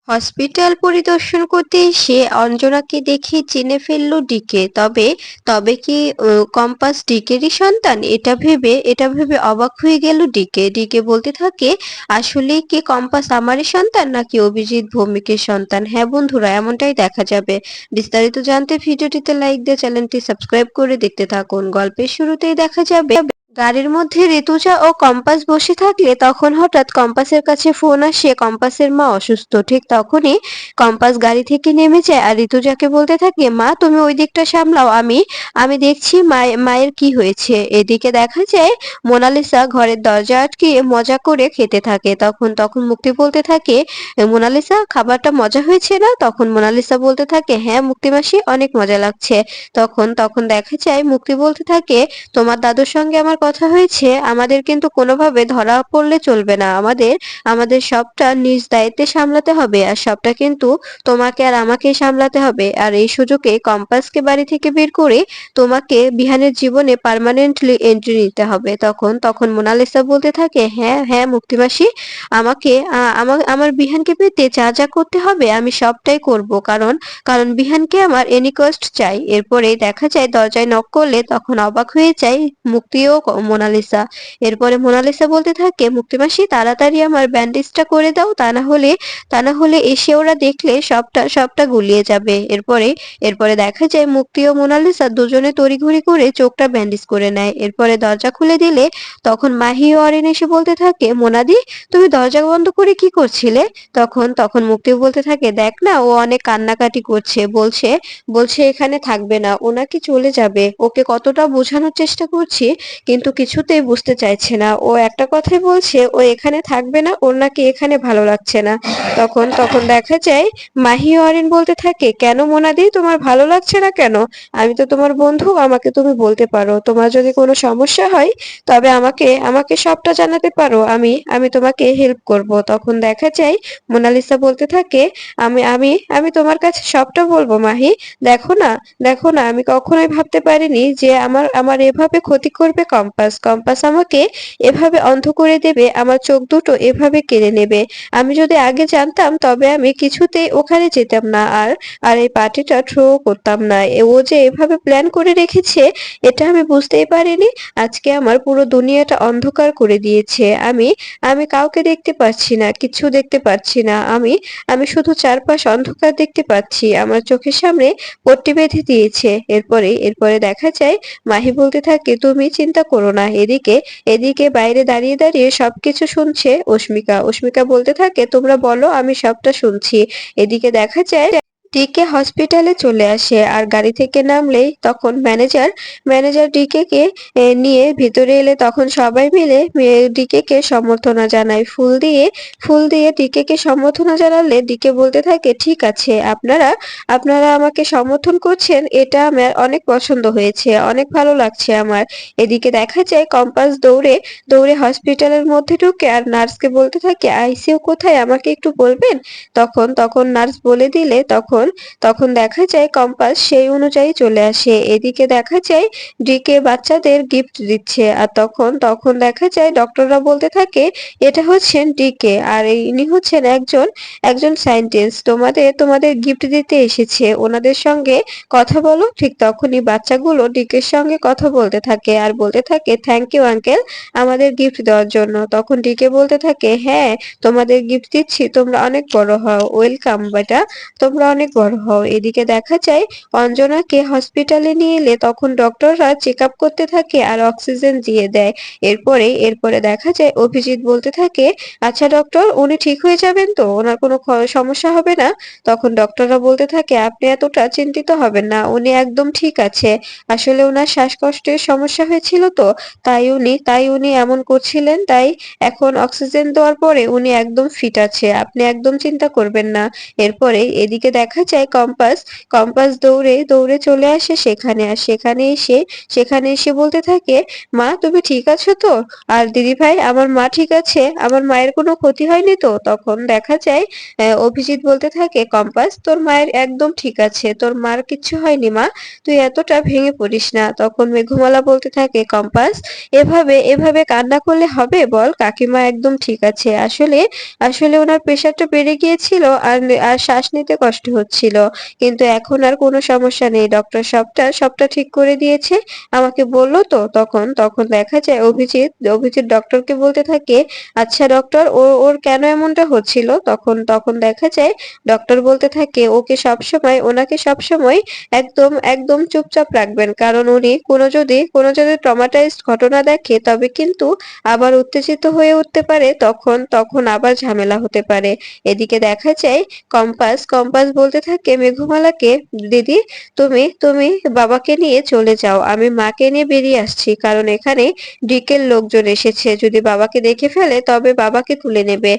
Hospital পরিদর্শন করতে এসে অঞ্জনাকে দেখে চিনে ফেলল ডিকে। তবে তবে কি কম্পাস ডিকেরই সন্তান? এটা ভেবে অবাক হয়ে গেল ডিকে। ডিকে বলতে থাকে, আসলে কি কম্পাস আমারই সন্তান নাকি অভিজিৎ ভৌমিকের সন্তান? হ্যাঁ বন্ধুরা, এমনটাই দেখা যাবে। বিস্তারিত জানতে ভিডিওটিতে লাইক দিয়ে চ্যানেলটি সাবস্ক্রাইব করে দেখতে থাকুন। গল্পের শুরুতেই দেখা যাবে গাড়ির মধ্যে ঋতুজা ও কম্পাস বসে থাকলে তখন হঠাৎ কম্পাসের কাছে ফোন আসে। কম্পাসের মা অসুস্থ। ঠিক তখনই কম্পাস গাড়ি থেকে নেমে যায় আর ঋতুজাকে বলতে থাকে, মা তুমি ওই দিকটা সামলাও, আমি আমি দেখছি মায়ের কি হয়েছে। এদিকে দেখা যায় মোনালিসা ঘরের দরজা আটকিয়ে মজা করে খেতে থাকে। তখন তখন মুক্তি বলতে থাকে, মোনালিসা খাবারটা মজা হয়েছে না? তখন মোনালিসা বলতে থাকে, হ্যাঁ মুক্তি মাসি, অনেক মজা লাগছে। তখন তখন দেখা যায় মুক্তি বলতে থাকে, তোমার দাদুর সঙ্গে আমার কথা হয়েছে, আমাদের কিন্তু কোনোভাবে ধরা পড়লে চলবে না। আমাদের আমাদের সবটা নিজ দায়িত্বে সামলাতে হবে, আর সবটা কিন্তু তোমাকে আর আমাকে সামলাতে হবে। আর এই সুযোগে কম্পাসকে বাড়ি থেকে বের করে তোমাকে বিহানের জীবনে পার্মানেন্টলি এন্ট্রি নিতে হবে। তখন তখন মোনালিসা বলতে থাকে, হ্যাঁ হ্যাঁ মুক্তি মাসি, আমাকে আমার বিহানকে পেতে যা যা করতে হবে আমি সবটাই করব, কারণ কারণ বিহানকে আমার এনি কস্ট চাই। এরপরে দেখা যায় দরজায় নক করলে তখন অবাক হয়ে যায় মুক্তি ও মোনালিসা। এরপরে মোনালিসা বলতে থাকে, মুক্তি মাসি তাড়াতাড়ি আমার ব্যান্ডেজটা করে দাও, তা না হলে এসে ওরা দেখলে সবটা সবটা গুলিয়ে যাবে। এরপরে দেখা যায় মুক্তি ও মোনালিসা দুজনে তড়িঘড়ি করে চোখটা ব্যান্ডেজ করে নেয়। এরপরে দরজা খুলে দিলে তখন মাহি ও অরিন এসে বলতে থাকে, মোনাদি তুমি দরজা বন্ধ করে কি করছিলে? তখন তখন মুক্তি বলতে থাকে, দেখ না ও অনেক কান্নাকাটি করছে, বলছে বলছে এখানে থাকবে না, ও নাকি চলে যাবে। ওকে কতটা বোঝানোর চেষ্টা করছি কিন্তু কিছুতেই বুঝতে চাইছে না। ও একটা কথাই বলছে ও এখানে থাকবে না, ওর নাকি এখানে ভালো লাগছে না। তখন তখন দেখা যায় মাহি ও অরিন বলতে থাকে, কেন মোনাদি তোমার ভালো লাগছে না কেন? আমি তো তোমার বন্ধু, আমাকে তুমি বলতে পারো। তোমার যদি কোনো সমস্যা হয় তবে আমাকে আমাকে সবটা জানাতে পারো, আমি আমি তোমাকে হেল্প করব। তখন দেখা যায় মোনালিসা বলতে থাকে, আমি আমি আমি তোমার কাছে সবটা বলবো মাহি। দেখো না, দেখো না, আমি কখনোই ভাবতে পারিনি যে আমার আমার এভাবে ক্ষতি করবে কম্পাস। কম্পাস আমাকে এভাবে অন্ধ করে দেবে, আমার চোখ দুটো এভাবে কেড়ে নেবে। আমি যদি আগে জানতাম তবে আমি কিছুতেই ওখানে যেতাম না, আর আর এই পার্টিটা থ্রো করতাম না। ও যে এভাবে প্ল্যান করে রেখেছে এটা আমি বুঝতেই পারিনি। আজকে আমার পুরো দুনিয়াটা অন্ধকার করে দিয়েছে। আমি আমি কাউকে দেখতে পাচ্ছি না, কিছু দেখতে পাচ্ছি না। আমি আমি শুধু চারপাশ অন্ধকার দেখতে পাচ্ছি, আমার চোখের সামনে পট্টি বেঁধে দিয়েছে। এরপরে দেখা যায় মাহি বলতে থাকে, তুমি চিন্তা করো না। এদিকে এদিকে বাইরে দাঁড়িয়ে দাঁড়িয়ে সবকিছু শুনছে অস্মিকা। অস্মিকা বলতে থাকে, তোমরা বলো, আমি সবটা শুনছি। এদিকে দেখা যায় ডিকে হসপিটালে চলে আসে আর গাড়ি থেকে নামলেই তখন ম্যানেজার ডিকে কে নিয়ে ভিতরে এলে তখন সবাই মিলে ডিকে কে সম্বর্ধনা জানায়। ফুল দিয়ে ডিকে কে সম্বর্ধনা জানালে ডিকে বলতে থাকে, ঠিক আছে, আপনারা আপনারা আমাকে সমর্থন করছেন, এটা আমার অনেক পছন্দ হয়েছে, অনেক ভালো লাগছে আমার। এদিকে দেখা যায় কম্পাস দৌড়ে দৌড়ে হসপিটালের মধ্যে ঢুকে আর নার্সকে বলতে থাকে, আইসিইউ কোথায়, আমাকে একটু বলবেন? তখন তখন নার্স বলে দিলে তখন তখন দেখা যায় কম্পাস সেই অনুযায়ী চলে আসে। এদিকে দেখা যায় ডিকে বাচ্চাদের গিফট দিচ্ছে আর তখন তখন দেখা যায় ডক্টররা বলতে থাকে, এটা হচ্ছেন ডিকে আর ইনি হচ্ছেন একজন একজন সায়েন্টিস্ট, তোমাদের তোমাদের গিফট দিতে এসেছে, ওনাদের সঙ্গে কথা বলো। ঠিক তখনই বাচ্চাগুলো ডিকের সঙ্গে কথা বলতে থাকে আর বলতে থাকে, থ্যাংক ইউ আঙ্কেল আমাদের গিফট দেওয়ার জন্য। তখন ডিকে বলতে থাকে, হ্যাঁ তোমাদের গিফট দিচ্ছি, তোমরা অনেক বড় হও, ওয়েলকাম বেটা, তোমরা অনেক বড় হও। এদিকে দেখা যায় অঞ্জনাকে হসপিটালে নিয়ে এলে তখন ডক্টররা চেক আপ করতে থাকে আর অক্সিজেন দিয়ে দেয়। এরপরে দেখা যায় অভিজিৎ বলতে থাকে, আচ্ছা ডক্টর, উনি ঠিক হয়ে যাবেন তো, ওনার কোনো সমস্যা হবে না? তখন ডক্টররা বলতে থাকে, আপনি এতটা চিন্তিত হবেন না, উনি একদম ঠিক আছে। আসলে ওনার শ্বাসকষ্টের সমস্যা হয়েছিল তো, তাই উনি এমন করছিলেন, তাই এখন অক্সিজেন দেওয়ার পরে উনি একদম ফিট আছে, আপনি একদম চিন্তা করবেন না। এদিকে দেখা যায় কম্পাস কম্পাস দৌড়ে দৌড়ে চলে আসে সেখানে। আর সেখানে এসে বলতে থাকে, মা তুমি ঠিক আছো তো? আর দিদিভাই আমার মা ঠিক আছে? আমার মায়ের কোনো ক্ষতি হয়নি তো? তখন দেখা যায় অভিজিৎ বলতে থাকে, কম্পাস তোর মায়ের একদম ঠিক আছে, তোর মার কিচ্ছু হয়নি মা, তুই এতটা ভেঙে পড়িস না। তখন মেঘমালা বলতে থাকে, কম্পাস এভাবে এভাবে কান্না করলে হবে বল? কাকিমা একদম ঠিক আছে। আসলে আসলে ওনার প্রেশারটা বেড়ে গিয়েছিল আর আর শ্বাস নিতে কষ্ট হচ্ছিল, কিন্তু এখন আর কোনো সমস্যা নেই, ডক্টর সবটা সবটা ঠিক করে দিয়েছে, আমাকে বললো তো। তখন তখন দেখা যায় অভিজিৎ অভিজিৎ ডক্টরকে বলতে থাকে, আচ্ছা ডক্টর, ওর কেন এমনটা হচ্ছিল? তখন তখন দেখা যায় ডক্টর বলতে থাকে, ওনাকে সবসময় একদম একদম চুপচাপ রাখবেন, কারণ উনি কোনো যদি ট্রমাটাইজড ঘটনা দেখে তবে কিন্তু আবার উত্তেজিত হয়ে উঠতে পারে, তখন তখন আবার ঝামেলা হতে পারে। এদিকে দেখা যায় কম্পাস কম্পাস বলতে থাকে মেঘমালাকে, দিদি তুমি তুমি বাবাকে নিয়ে চলে যাও, আমি মাকে নিয়ে বেরিয়ে আসছি, কারণ এখানে ডিকের লোকজন এসেছে, যদি বাবাকে দেখে ফেলে তবে বাবাকে তুলে নেবে।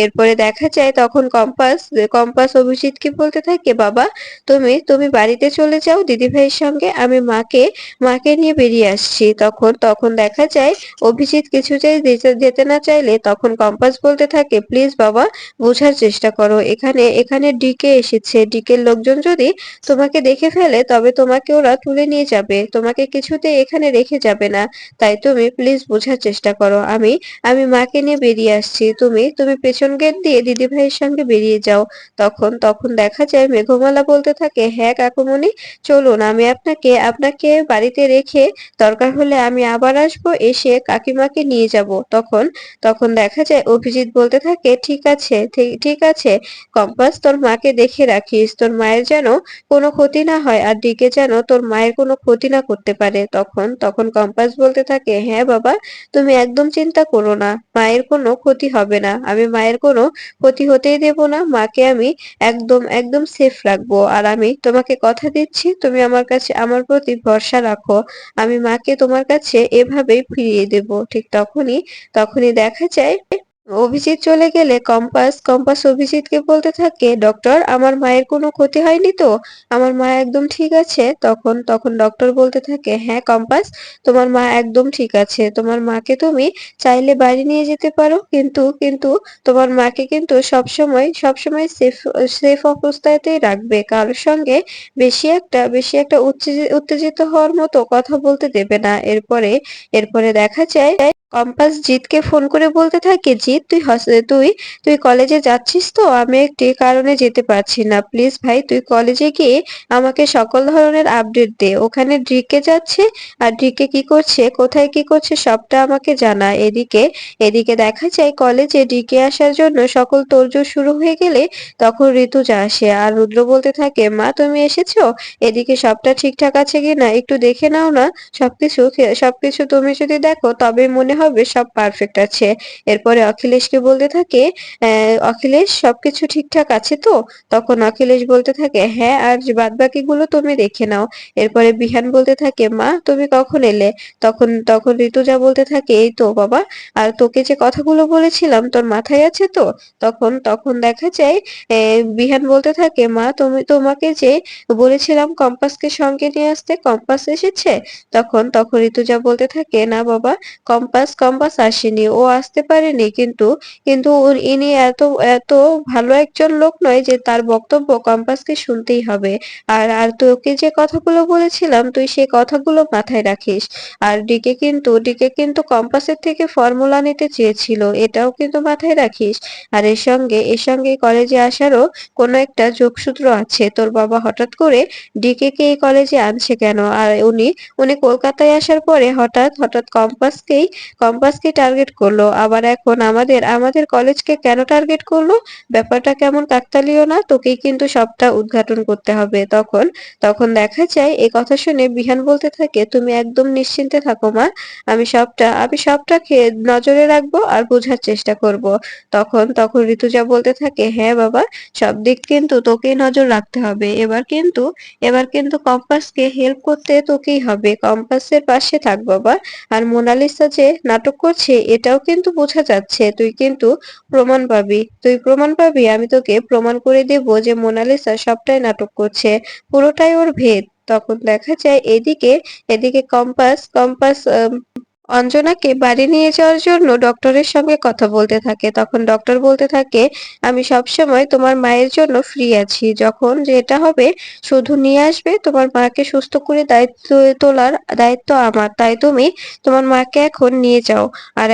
এরপরে দেখা যায় তখন কম্পাস কম্পাস অভিজিৎকে বলতে থাকে, বাবা তুমি তুমি বাড়িতে চলে যাও দিদিভাইয়ের সঙ্গে, আমি মাকে মাকে নিয়ে বেরিয়ে আসছি। তখন তখন দেখা যায় অভিজিৎ কিছুতেই যেতে না চাইলে তখন কম্পাস বলতে থাকে, প্লিজ বাবা বোঝার চেষ্টা করো, এখানে এখানে ডিকে এসেছে, ডিকের লোকজন যদি তোমাকে দেখে ফেলে তবে তোমাকে ওরা তুলে নিয়ে যাবে, তোমাকে কিছুতেই এখানে রেখে যাবে না, তাই তুমি প্লিজ বোঝার চেষ্টা করো, আমি আমি মাকে নিয়ে বেরিয়ে আসছি, তুমি তুমি পেছন গেট দিয়ে দিদিভাইয়ের সঙ্গে বেরিয়ে যাও। তখন তখন দেখা যায় মেঘমালা বলতে থাকে, হ্যাঁ কাকুমণি, চলুন, আমি আপনাকে আপনাকে বাড়িতে রেখে দরকার হলে আমি আবার আসবো, এসে কাকিমাকে নিয়ে যাব। তখন তখন দেখা যায় অভিজিৎ বলতে থাকে, ঠিক আছে, ঠিক আছে কম্পাস, তোর মাকে দেখে রাখিস, তোর মায়ের যেন কোনো ক্ষতি না হয়, আর ডিকে যেন তোর মায়ের কোনো ক্ষতি না করতে পারে। তখন তখন কম্পাস বলতে থাকে, হ্যাঁ বাবা, তুমি একদম চিন্তা করো না, মায়ের কোনো ক্ষতি হবে না, আমি মায়ের কোনো ক্ষতি হতেই দেব না, মাকে আমি একদম একদম সেফ রাখবো, আর আমি তোমাকে কথা দিচ্ছি, তুমি আমার কাছে আমার প্রতি ভরসা রাখো, আমি মাকে তোমার কাছে এভাবেই ফিরিয়ে দেব। ঠিক তখনই তখনই দেখা যায় অভিজিৎ চলে গেলে কম্পাস অভিজিৎকে বলতে থাকে, ডক্টর আমার মায়ের কোনো ক্ষতি হয়নি তো? আমার মা একদম ঠিক আছে? তখন তখন ডক্টর বলতে থাকে, হ্যাঁ কম্পাস, তোমার মা একদম ঠিক আছে, তোমার মাকে তুমি চাইলে বাড়ি নিয়ে যেতে পারো, কিন্তু কিন্তু তোমার মাকে কিন্তু সবসময় সবসময় সেফ সেফ অবস্থাতেই রাখবে, কারোর সঙ্গে বেশি একটা উত্তেজিত হওয়ার মতো কথা বলতে দেবে না। এরপরে দেখা যায় কম্পাস জিতকে ফোন করে বলতে থাকে, জিৎ তুই তুই কলেজে যাচ্ছিস তো? আমি একটি কারণে যেতে পারছি না, প্লিজ ভাই তুই কলেজে গিয়ে আমাকে সকল ধরনের আপডেট দে, ওখানে ডিকে যাচ্ছে আর ডিকে কি করছে, কোথায় কি করছে সবটা আমাকে জানা। এদিকে এদিকে দেখা যায় কলেজে ডিকে আসার জন্য সকল তোড়জোড় শুরু হয়ে গেলে তখন ঋতুজা আসে, আর রুদ্র বলতে থাকে, মা তুমি এসেছো? এদিকে সবটা ঠিকঠাক আছে কিনা একটু দেখে নাও না, সবকিছু তুমি যদি দেখো তবে মনে হবে সব পারফেক্ট আছে। এরপরে অখিলেশকে বলতে থাকে, অখিলেশ সবকিছু ঠিকঠাক আছে তো? তখন অখিলেশ বলতে থাকে, হ্যাঁ, আর বাদ বাকি গুলো তুমি দেখে নাও। এরপরে বিহান বলতে থাকে, মা তুমি কখন এলে? তখন তখন ঋতুজা বলতে থাকে, এই তো বাবা, আর তোকে যে কথাগুলো বলেছিলাম তোর মাথায় আছে তো? তখন তখন দেখা যায় বিহান বলতে থাকে, মা তোমাকে যে বলেছিলাম কম্পাসকে সঙ্গে নিয়ে আসতে, কম্পাস এসেছে? তখন তখন ঋতুজা বলতে থাকে, না বাবা, কম্পাস আসেনি, ও আসতে পারেনি, কিন্তু কিন্তু ইনি এত এত ভালো একজন লোক নয় যে তার বক্তব্য কম্পাসকে শুনতেই হবে। আর আর তোকে যে কথাগুলো বলেছিলাম তুই সেই কথাগুলো মাথায় রাখিস। আর ডিকে কিন্তু কম্পাসের থেকে ফর্মুলা নিতে চেয়েছিল, এটাও কিন্তু মাথায় রাখিস। আর এর সঙ্গে কলেজে আসারও কোনো একটা যোগসূত্র আছে, তোর বাবা হঠাৎ করে ডিকে কে এই কলেজে আনছে কেন? আর উনি উনি কলকাতায় আসার পরে হঠাৎ হঠাৎ কম্পাসকে টার্গেট করলো, আবার এখন আমাদের আমাদের কলেজকে কেন টার্গেট করলো? ব্যাপারটা কেমন কাকতালীয় না? তোকেই কিন্তু সবটা উদ্ঘাটন করতে হবে। তখন তখন দেখা যায় এই কথা শুনে বিহান বলতে থাকে, তুমি একদম নিশ্চিন্তে থাকো মা, আমি সবটা নজরে রাখবো আর বোঝার চেষ্টা করব। তখন তখন ঋতুজা বলতে থাকে, হ্যাঁ বাবা, সব দিক কিন্তু তোকেই নজর রাখতে হবে, এবার কিন্তু কম্পাসকে হেল্প করতে তোকেই হবে, কম্পাসের পাশে থাক বাবা। আর মোনালিসা যে নাটক করছে এটাও কিন্তু বোঝা যাচ্ছে। তুই কিন্তু প্রমাণ পাবি। তুই প্রমাণ পাবি আমি তোকে প্রমাণ করে দেব যে মোনালিসা সবটাই নাটক করছে। পুরোটাই ওর ভেদ। তখন দেখা যায় এদিকে কম্পাস অঞ্জনাকে বাড়ি নিয়ে যাওয়ার জন্য ডক্টরের সঙ্গে কথা বলতে থাকে। তখন ডক্টর বলতে থাকে, "আমি সবসময় তোমার মায়ের জন্য ফ্রি আছি। যখন যেটা হবে শুধু নিয়ে আসবে। তোমার মাকে সুস্থ করে দায়িত্ব তোলার দায়িত্ব আমার। তাই তুমি তোমার মাকে এখন নিয়ে যাও। আর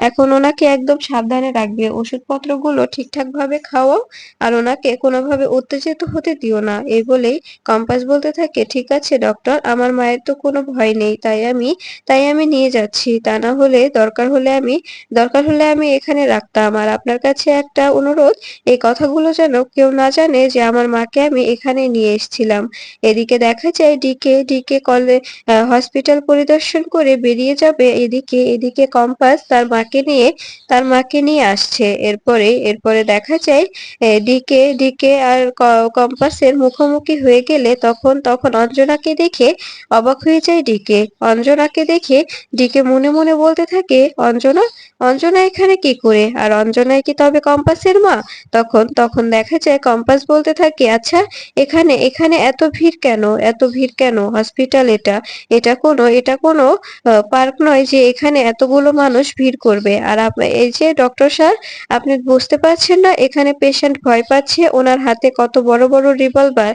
এখন ওনাকে একদম সাবধানে রাখবে। ওষুধপত্রগুলো ঠিকঠাকভাবে খাওয়াও। আর ওনাকে কোনোভাবে উত্তেজিত হতে দিও না।" এই বলেই কম্পাস বলতে থাকে, "ঠিক আছে ডক্টর, আমার মায়ের তো কোনো ভয় নেই। তাই আমি নিয়ে যাচ্ছি। তা না হলে দরকার হলে আমি এখানে রাখতাম। আর আপনার কাছে একটা অনুরোধ, এই কথাগুলো যেন কেউ না জানে যে আমার মাকে আমি এখানে নিয়ে এসেছিলাম।" এদিকে দেখা যায় ডিকে হসপিটাল পরিদর্শন করে বেরিয়ে যাবে। এদিকে কম্পাস তার মাকে নিয়ে আসছে। এরপরে দেখা যায় ডিকে আর কম্পাসের মুখোমুখি হয়ে গেলে তখন অঞ্জনাকে দেখে অবাক হয়ে যায় ডিকে। অঞ্জনাকে দেখে ডিকে মনে মনে বলতে থাকে, অঞ্জনা এখানে কি করে? আর অঞ্জনাই কি তবে কম্পাসের মা? তখন দেখা যায় কম্পাস বলতে থাকে, আচ্ছা, এখানে এখানে এত ভিড় কেন? হসপিটাল এটা। এটা কোনো পার্ক নয় যে এখানে এতগুলো মানুষ ভিড় করবে। আর এই যে ডক্টর স্যার, আপনি বুঝতে পারছেন না এখানে পেশেন্ট ভয় পাচ্ছে, ওনার হাতে কত বড় বড় রিভলভার।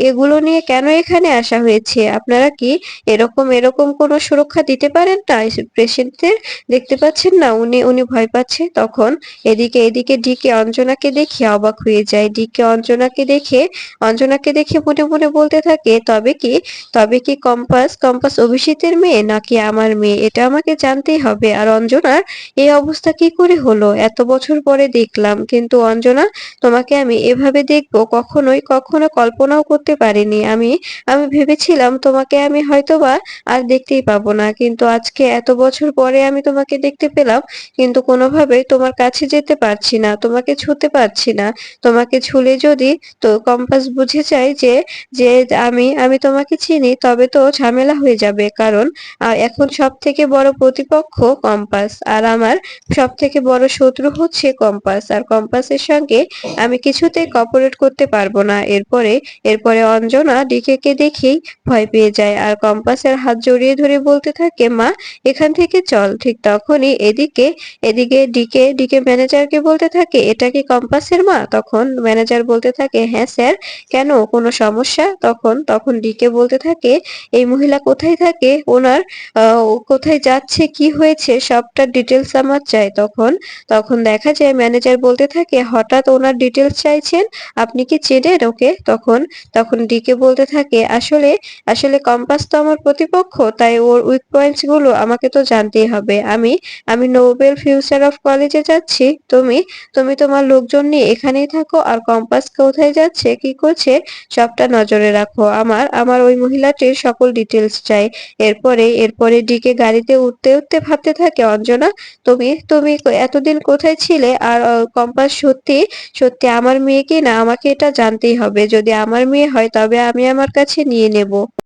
এগুলো নিয়ে কেন এখানে আসা হয়েছে? আপনারা কি এরকম কোনো সুরক্ষা দিতে পারেন না পেশেন্টদের? দেখতে পাচ্ছেন না উনি ভয় পাচ্ছে। তখন এদিকে ডিকে অঞ্জনাকে দেখে অবাক হয়ে যায়। ডিকে অঞ্জনাকে দেখে মনে মনে বলতে থাকে, তবে কি কম্পাস অভিজিতের মেয়ে নাকি আমার মেয়ে? এটা আমাকে জানতেই হবে। আর অঞ্জনার এই অবস্থা কি করে হলো? এত বছর পরে দেখলাম, কিন্তু অঞ্জনা, তোমাকে আমি এভাবে দেখবো কখনো কল্পনাও করতে পারিনি। আমি ভেবেছিলাম তোমাকে আমি হয়তোবা আর দেখতেই পাবো না, কিন্তু আজকে এত বছর পরে আমি তোমাকে দেখতে পেলাম। কিন্তু কোনোভাবেই তোমার কাছে যেতে পারছি না, তোমাকে ছুঁতে পারছি না। তোমাকে ছুঁলে যদি তো কম্পাস বুঝে যায় যে যে আমি তোমাকে চিনি, তবে তো ঝামেলা হয়ে যাবে। কারণ এখন সব থেকে বড় প্রতিপক্ষ কম্পাস, আর আমার সব থেকে বড় শত্রু হচ্ছে কম্পাস। আর কম্পাসের সঙ্গে আমি কিছুতেই কপারেট করতে পারবো না। এরপরে অঞ্জনা ডিকেকে দেখেই ভয় পেয়ে যায় আর কম্পাসের হাত জড়িয়ে ধরে বলতে থাকে, মা, এখান থেকে চল। ঠিক তখনই এদিকে ডিকে ম্যানেজারকে বলতে থাকে, এটা কি কম্পাসের মা? তখন ম্যানেজার বলতে থাকে, হ্যাঁ স্যার, কেন, কোনো সমস্যা? তখন ডিকে বলতে থাকে, এই মহিলা কোথায় থাকে, ও কোথায় যাচ্ছে, কি হয়েছে, সবটা ডিটেলস আমার চাই। তখন দেখা যায় ম্যানেজার বলতে থাকে, হঠাৎ ওনার ডিটেলস চাইছেন, আপনি কি চেনেন ওকে? তখন ডিকে বলতে থাকে, আসলে কম্পাস তো আমার প্রতিপক্ষ, তাই ওর উইক পয়েন্টস গুলো আমাকে তো জানতেই হবে। আমি নোবেল ফিউচার অফ কলেজে যাচ্ছি। তুমি তোমার লোকজন নিয়ে এখানেই থাকো, আর কম্পাস কোথায় যাচ্ছে, কি করছে, সবটা নজরে রাখো। আমার ওই মহিলাটির সকল ডিটেলস চাই। এরপরে ডিকে গাড়িতে উঠতে উঠতে ভাবতে থাকে, অঞ্জনা, তুমি এতদিন কোথায় ছিলে? আর কম্পাস সত্যি সত্যি আমার মেয়ে কি না, আমাকে এটা জানতেই হবে। যদি আমার মেয়ে হয় তবে আমি আমার কাছে নিয়ে নেব।